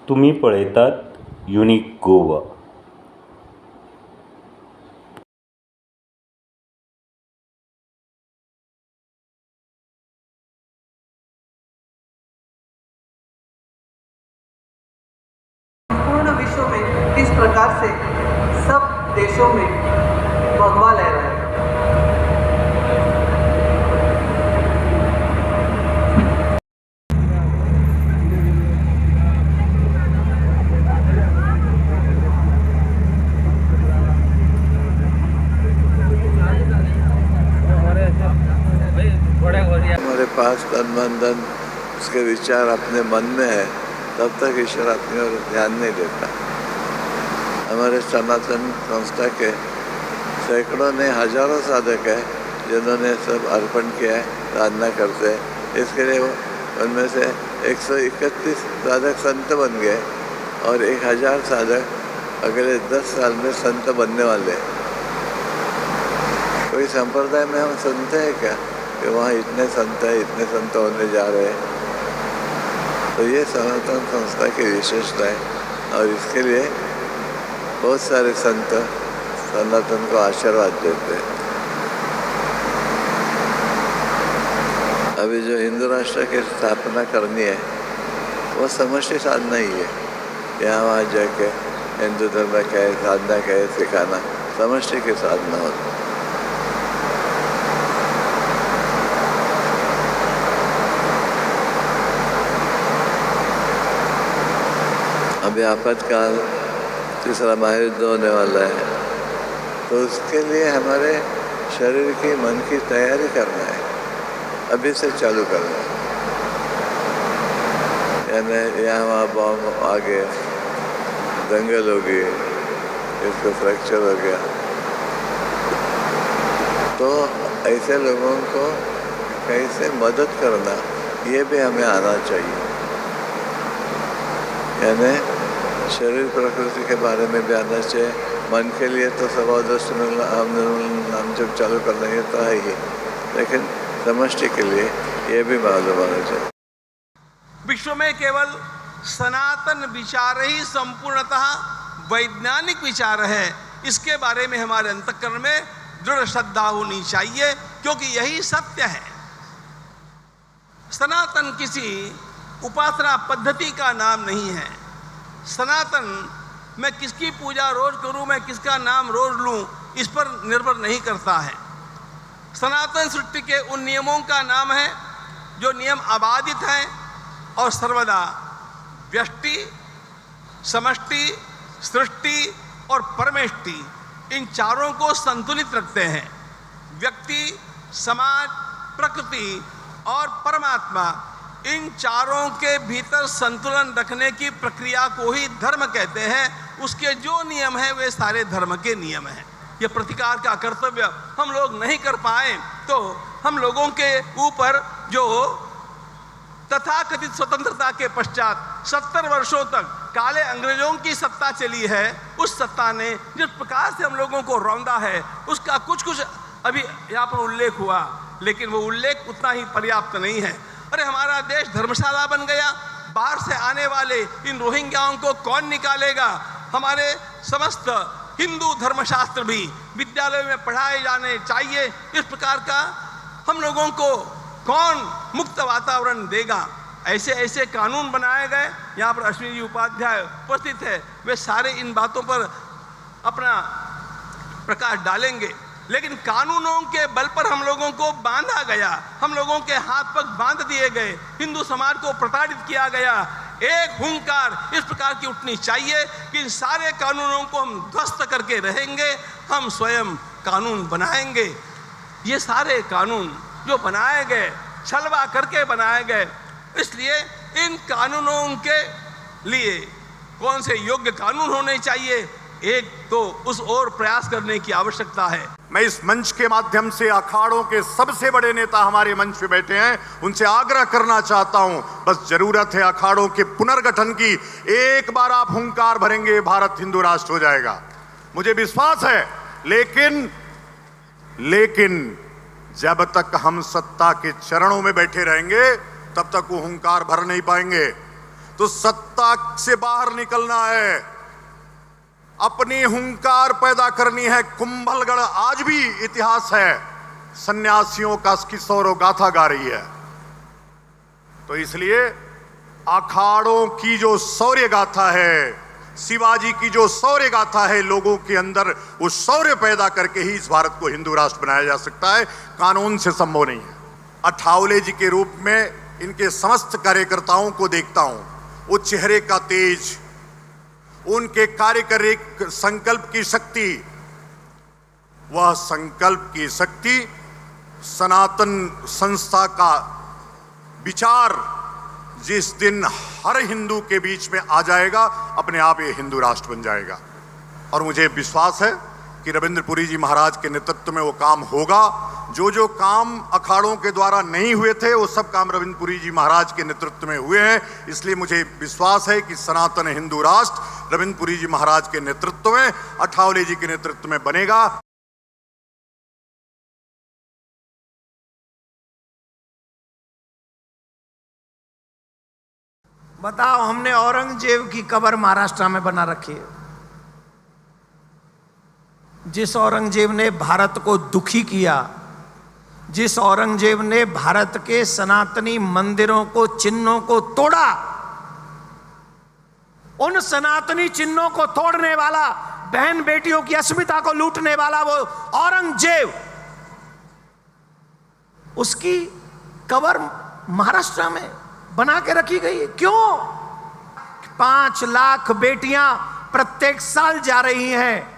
तुम्ही पळयतात युनिक गोवा. पूर्ण विश्व में किस प्रकार से सब देशों में भगवा लहरा है. हमारे पास तन मन धन उसके विचार अपने मन में है, तब तक ईश्वर अपनी ओर ध्यान नहीं देता. हमारे सनातन संस्था के सैकड़ों ने हजारों साधक है जिन्होंने सब अर्पण किया है, साधना करते हैं. इसके लिए वो उनमें से 131 साधक संत बन गए और 1000 साधक अगले 10 साल में संत बनने वाले हैं. कोई संप्रदाय में हम सुनते हैं क्या कि वहाँ इतने संत है, इतने संत होने जा रहे हैं? तो ये सनातन संस्था की विशेषता है और इसके लिए बहुत सारे संत सनातन को आशीर्वाद देते हैं. अभी जो हिंदू राष्ट्र की स्थापना करनी है वो समष्टि साधना ही है. यहाँ वहाँ जाके हिंदू धर्म क्या है, साधना क्या है सिखाना समष्टि की साधना होती है. अभी आपातकाल तीसरा महायुद्ध होने वाला है, तो उसके लिए हमारे शरीर की मन की तैयारी करना है, अभी से चालू करना है. यानी यहाँ वहाँ बॉम्ब आ गए, दंगल हो गए, इसको फ्रैक्चर हो गया, तो ऐसे लोगों को कैसे मदद करना ये भी हमें आना चाहिए. यानी शरीर प्रकृति के बारे में भी आना चाहिए. मन के लिए तो सर्वोदृष्ट नाम जब चालू करना है तो है ही, लेकिन समष्टि के लिए ये भी मालूम होना चाहिए. विश्व में केवल सनातन विचार ही संपूर्णतः वैज्ञानिक विचार है. इसके बारे में हमारे अंतःकरण में दृढ़ श्रद्धा होनी चाहिए, क्योंकि यही सत्य है. सनातन किसी उपासना पद्धति का नाम नहीं है. सनातन मैं किसकी पूजा रोज करूं, मैं किसका नाम रोज लूं, इस पर निर्भर नहीं करता है. सनातन सृष्टि के उन नियमों का नाम है जो नियम अबाधित हैं और सर्वदा व्यष्टि, समष्टि, सृष्टि और परमेष्टि इन चारों को संतुलित रखते हैं. व्यक्ति, समाज, प्रकृति और परमात्मा इन चारों के भीतर संतुलन रखने की प्रक्रिया को ही धर्म कहते हैं. उसके जो नियम हैं वे सारे धर्म के नियम हैं. ये प्रतिकार का कर्तव्य हम लोग नहीं कर पाए तो हम लोगों के ऊपर जो तथाकथित स्वतंत्रता के पश्चात 70 वर्षों तक काले अंग्रेजों की सत्ता चली है, उस सत्ता ने जिस प्रकार से हम लोगों को रौंदा है उसका कुछ अभी यहाँ पर उल्लेख हुआ, लेकिन वो उल्लेख उतना ही पर्याप्त नहीं है. अरे हमारा देश धर्मशाला बन गया, बाहर से आने वाले इन रोहिंग्याओं को कौन निकालेगा? हमारे समस्त हिंदू धर्मशास्त्र भी विद्यालय में पढ़ाए जाने चाहिए. इस प्रकार का हम लोगों को कौन मुक्त वातावरण देगा? ऐसे ऐसे कानून बनाए गए. यहाँ पर अश्विनी जी उपाध्याय उपस्थित है, वे सारे इन बातों पर अपना प्रकाश डालेंगे. लेकिन कानूनों के बल पर हम लोगों को बांधा गया, हम लोगों के हाथ पग बांध दिए गए, हिंदू समाज को प्रताड़ित किया गया. एक हुंकार इस प्रकार की उठनी चाहिए कि इन सारे कानूनों को हम ध्वस्त करके रहेंगे, हम स्वयं कानून बनाएंगे. ये सारे कानून जो बनाए गए छलवा करके बनाए गए, इसलिए इन कानूनों के लिए कौन से योग्य कानून होने चाहिए, एक तो उस ओर प्रयास करने की आवश्यकता है. मैं इस मंच के माध्यम से अखाड़ों के सबसे बड़े नेता हमारे मंच पे बैठे हैं, उनसे आग्रह करना चाहता हूं, बस जरूरत है अखाड़ों के पुनर्गठन की. एक बार आप हुंकार भरेंगे, भारत हिंदू राष्ट्र हो जाएगा, मुझे विश्वास है. लेकिन जब तक हम सत्ता के चरणों में बैठे रहेंगे तब तक वो हुंकार भर नहीं पाएंगे. तो सत्ता से बाहर निकलना है, अपनी हुंकार पैदा करनी है। कुंभलगढ़ आज भी इतिहास है, सन्यासियों का की सौरव गाथा गा रही है। तो इसलिए अखाड़ों की जो शौर्य गाथा है, शिवाजी की जो शौर्य गाथा है, लोगों के अंदर वो शौर्य पैदा करके ही इस भारत को हिंदू राष्ट्र बनाया जा सकता है, कानून से संभव नहीं है। अठावले जी के रूप में इनके समस्त कार्यकर्ताओं को देखता हूं, वो चेहरे का तेज, उनके कार्य करे संकल्प की शक्ति, वह संकल्प की शक्ति सनातन संस्था का विचार जिस दिन हर हिंदू के बीच में आ जाएगा, अपने आप ये हिंदू राष्ट्र बन जाएगा। और मुझे विश्वास है कि रविंद्रपुरी जी महाराज के नेतृत्व में वो काम होगा। जो जो काम अखाड़ों के द्वारा नहीं हुए थे, वो सब काम रविंद्रपुरी जी महाराज के नेतृत्व में हुए हैं। इसलिए मुझे विश्वास है कि सनातन हिंदू राष्ट्र रविंद्रपुरी जी महाराज के नेतृत्व में, अठावले जी के नेतृत्व में बनेगा। बताओ, हमने औरंगजेब की कब्र महाराष्ट्र में बना रखी है। जिस औरंगजेब ने भारत को दुखी किया, जिस औरंगजेब ने भारत के सनातनी मंदिरों को, चिन्हों को तोड़ा, उन सनातनी चिन्हों को तोड़ने वाला, बहन बेटियों की अस्मिता को लूटने वाला वो औरंगजेब, उसकी कब्र महाराष्ट्र में बना के रखी गई है। क्यों? 5 लाख बेटियां प्रत्येक साल जा रही हैं।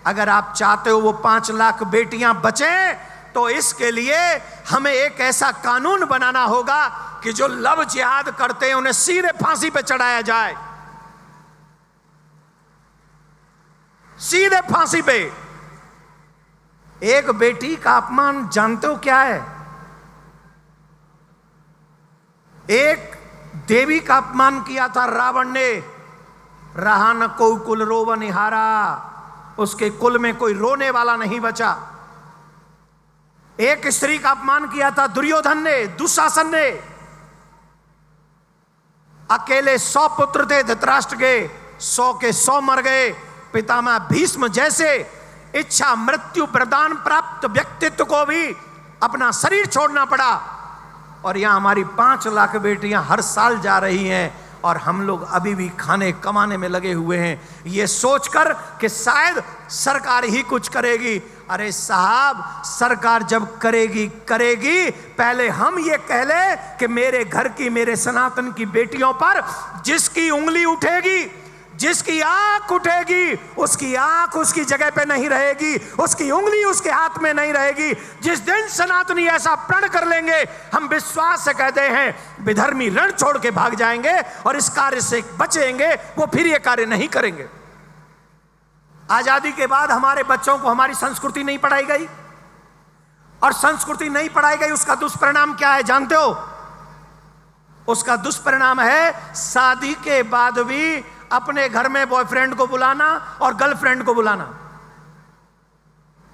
अगर आप चाहते हो वो 5 लाख बेटियां बचें, तो इसके लिए हमें एक ऐसा कानून बनाना होगा कि जो लव जिहाद करते हैं उन्हें सीधे फांसी पे चढ़ाया जाए, सीधे फांसी पे। एक बेटी का अपमान जानते हो क्या है? एक देवी का अपमान किया था रावण ने, रहा न कोई कुल रोव निहारा, उसके कुल में कोई रोने वाला नहीं बचा। एक स्त्री का अपमान किया था दुर्योधन ने, दुशासन ने। अकेले 100 पुत्र थे धृतराष्ट्र के, 100 के 100 मर गए। पितामह भीष्म जैसे इच्छा मृत्यु प्रदान प्राप्त व्यक्तित्व को भी अपना शरीर छोड़ना पड़ा। और यहां हमारी 5 लाख बेटियां हर साल जा रही हैं, और हम लोग अभी भी खाने कमाने में लगे हुए हैं, ये सोचकर कि शायद सरकार ही कुछ करेगी। अरे साहब, सरकार जब करेगी पहले हम ये कह ले कि मेरे घर की, मेरे सनातन की बेटियों पर जिसकी उंगली उठेगी, जिसकी आंख उठेगी, उसकी आंख उसकी जगह पे नहीं रहेगी, उसकी उंगली उसके हाथ में नहीं रहेगी। जिस दिन सनातनी ऐसा प्रण कर लेंगे, हम विश्वास से कहते हैं विधर्मी रण छोड़ के भाग जाएंगे और इस कार्य से बचेंगे, वो फिर ये कार्य नहीं करेंगे। आजादी के बाद हमारे बच्चों को हमारी संस्कृति नहीं पढ़ाई गई, और संस्कृति नहीं पढ़ाई गई, उसका दुष्परिणाम क्या है जानते हो? उसका दुष्परिणाम है शादी के बाद भी अपने घर में बॉयफ्रेंड को बुलाना और गर्लफ्रेंड को बुलाना।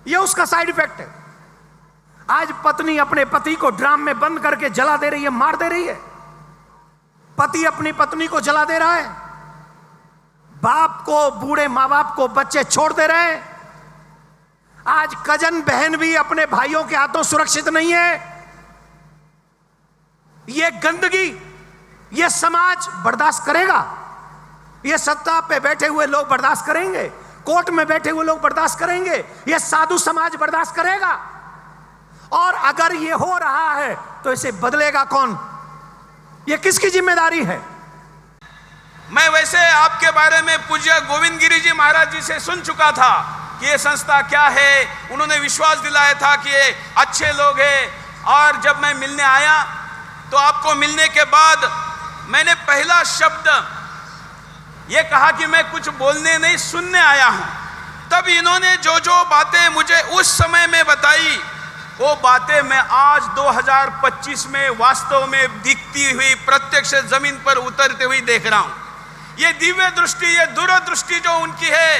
यह उसका साइड इफेक्ट है। आज पत्नी अपने पति को ड्राम में बंद करके जला दे रही है, मार दे रही है। पति अपनी पत्नी को जला दे रहा है। बाप को, बूढ़े माँ बाप को बच्चे छोड़ दे रहे हैं। आज कजन बहन भी अपने भाइयों के हाथों सुरक्षित नहीं है। यह गंदगी, यह समाज बर्दाश्त करेगा? ये सत्ता पे बैठे हुए लोग बर्दाश्त करेंगे? कोर्ट में बैठे हुए लोग बर्दाश्त करेंगे? ये साधु समाज बर्दाश्त करेगा? और अगर ये हो रहा है तो इसे बदलेगा कौन? ये किसकी जिम्मेदारी है? मैं वैसे आपके बारे में पूज्य गोविंद गिरी जी महाराज जी से सुन चुका था कि ये संस्था क्या है। उन्होंने विश्वास दिलाया था कि ये अच्छे लोग हैं। और जब मैं मिलने आया तो आपको मिलने के बाद मैंने पहला शब्द ये कहा कि मैं कुछ बोलने नहीं, सुनने आया हूं। तब इन्होंने जो जो बातें मुझे उस समय में बताई, वो बातें मैं आज 2025 में वास्तव में दिखती हुई, प्रत्यक्ष जमीन पर उतरते हुई देख रहा हूं। ये दिव्य दृष्टि, ये दूरदृष्टि जो उनकी है,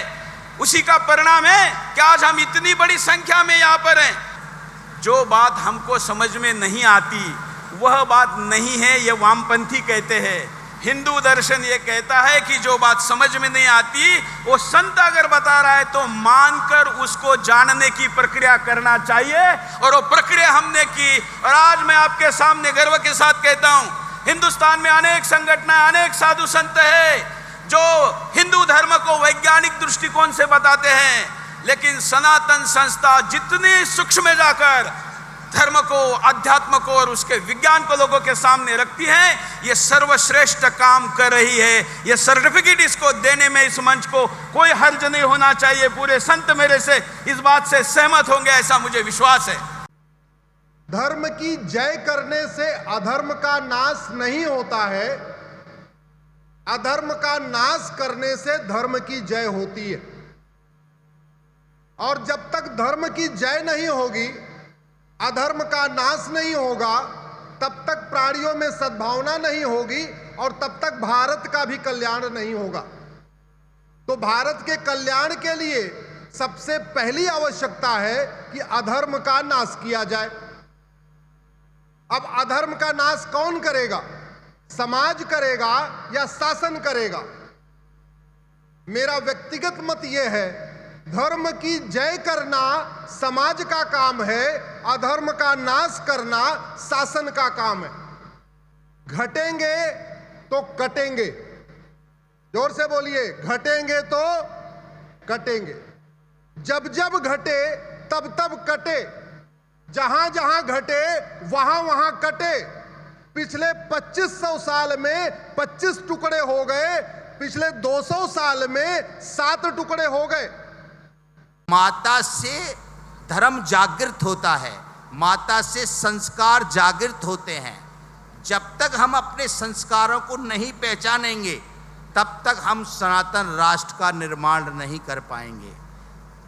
उसी का परिणाम है कि आज हम इतनी बड़ी संख्या में यहां पर हैं। जो बात हमको समझ में नहीं आती वह बात नहीं है, ये वामपंथी कहते हैं। हिंदू दर्शन ये कहता है कि जो बात समझ में नहीं आती वो संत अगर बता रहा है तो मानकर उसको जानने की प्रक्रिया करना चाहिए, और वो प्रक्रिया हमने की। और आज मैं आपके सामने गर्व के साथ कहता हूं, हिंदुस्तान में अनेक संगठनें, अनेक साधु संत है जो हिंदू धर्म को वैज्ञानिक दृष्टिकोण से बताते हैं, लेकिन सनातन संस्था जितनी सूक्ष्म में जाकर धर्म को, अध्यात्म को और उसके विज्ञान को लोगों के सामने रखती है, ये सर्वश्रेष्ठ काम कर रही है। ये सर्टिफिकेट इसको देने में इस मंच को कोई हर्ज नहीं होना चाहिए। पूरे संत मेरे से इस बात से सहमत होंगे, ऐसा मुझे विश्वास है। धर्म की जय करने से अधर्म का नाश नहीं होता है, अधर्म का नाश करने से धर्म की जय होती है। और जब तक धर्म की जय नहीं होगी, अधर्म का नाश नहीं होगा, तब तक प्राणियों में सद्भावना नहीं होगी और तब तक भारत का भी कल्याण नहीं होगा। तो भारत के कल्याण के लिए सबसे पहली आवश्यकता है कि अधर्म का नाश किया जाए। अब अधर्म का नाश कौन करेगा? समाज करेगा या शासन करेगा? मेरा व्यक्तिगत मत यह है, धर्म की जय करना समाज का काम है, अधर्म का नाश करना शासन का काम है। घटेंगे तो कटेंगे, जोर से बोलिए, घटेंगे तो कटेंगे। जब जब घटे तब तब कटे, जहां जहां घटे वहां वहां कटे। पिछले 2500 साल में 25 टुकड़े हो गए, पिछले 200 साल में 7 टुकड़े हो गए। माता से धर्म जागृत होता है, माता से संस्कार जागृत होते हैं। जब तक हम अपने संस्कारों को नहीं पहचानेंगे तब तक हम सनातन राष्ट्र का निर्माण नहीं कर पाएंगे।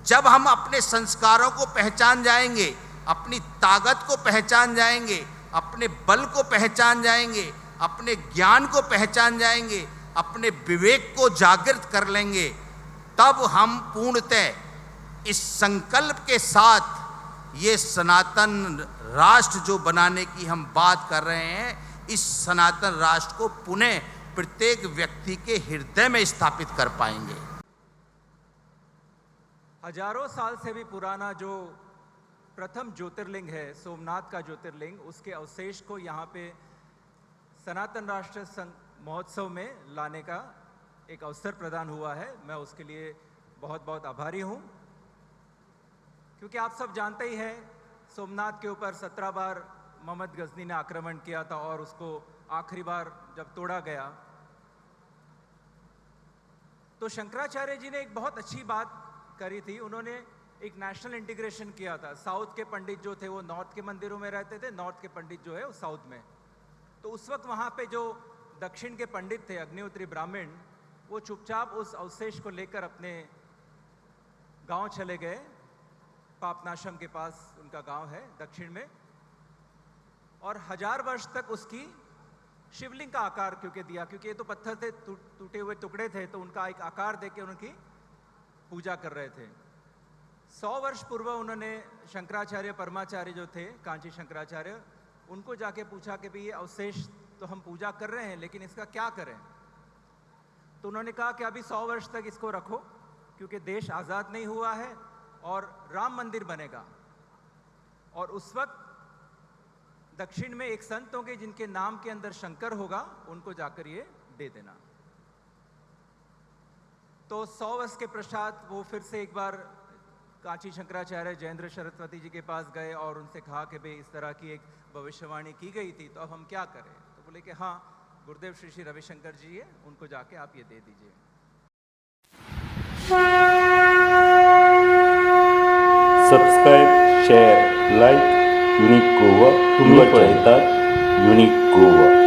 जब हम अपने संस्कारों को पहचान जाएंगे, अपनी ताकत को पहचान जाएंगे, अपने बल को पहचान जाएंगे, अपने ज्ञान को पहचान जाएंगे, अपने विवेक को जागृत कर लेंगे, तब हम पूर्णतः इस संकल्प के साथ ये सनातन राष्ट्र जो बनाने की हम बात कर रहे हैं, इस सनातन राष्ट्र को पुनः प्रत्येक व्यक्ति के हृदय में स्थापित कर पाएंगे। हजारों साल से भी पुराना जो प्रथम ज्योतिर्लिंग है, सोमनाथ का ज्योतिर्लिंग, उसके अवशेष को यहाँ पे सनातन राष्ट्र महोत्सव में लाने का एक अवसर प्रदान हुआ है। मैं उसके लिए बहुत बहुत आभारी हूँ, क्योंकि आप सब जानते ही हैं सोमनाथ के ऊपर 17 बार मोहम्मद गजनी ने आक्रमण किया था और उसको आखिरी बार जब तोड़ा गया तो शंकराचार्य जी ने एक बहुत अच्छी बात करी थी। उन्होंने एक नेशनल इंटीग्रेशन किया था। साउथ के पंडित जो थे वो नॉर्थ के मंदिरों में रहते थे, नॉर्थ के पंडित जो है वो साउथ में। तो उस वक्त वहाँ पे जो दक्षिण के पंडित थे, अग्निहोत्री ब्राह्मण, वो चुपचाप उस अवशेष को लेकर अपने गांव चले गए। पापनाशम के पास उनका गांव है दक्षिण में, और 1000 वर्ष तक उसकी शिवलिंग का आकार क्योंकि दिया, क्योंकि ये तो पत्थर थे, टूटे हुए टुकड़े थे, तो उनका एक आकार देके उनकी पूजा कर रहे थे। 100 वर्ष पूर्व उन्होंने शंकराचार्य परमाचार्य जो थे, कांची शंकराचार्य, उनको जाके पूछा कि भाई ये अवशेष तो हम पूजा कर रहे हैं, लेकिन इसका क्या करें? तो उन्होंने कहा कि अभी 100 वर्ष तक इसको रखो, क्योंकि देश आज़ाद नहीं हुआ है और राम मंदिर बनेगा। और उस वक्त दक्षिण में एक संत होंगे जिनके नाम के अंदर शंकर होगा, उनको जाकर ये दे देना। तो 100 वर्ष के पश्चात वो फिर से एक बार कांची शंकराचार्य जयेंद्र सरस्वती जी के पास गए और उनसे कहा कि भाई इस तरह की एक भविष्यवाणी की गई थी, तो अब हम क्या करें? तो बोले कि हाँ, गुरुदेव श्री श्री रविशंकर जी है, उनको जाके आप ये दे दीजिए। Subscribe, share, like. Unique Goa. तुम्ही पाहतात युनिक गोवा.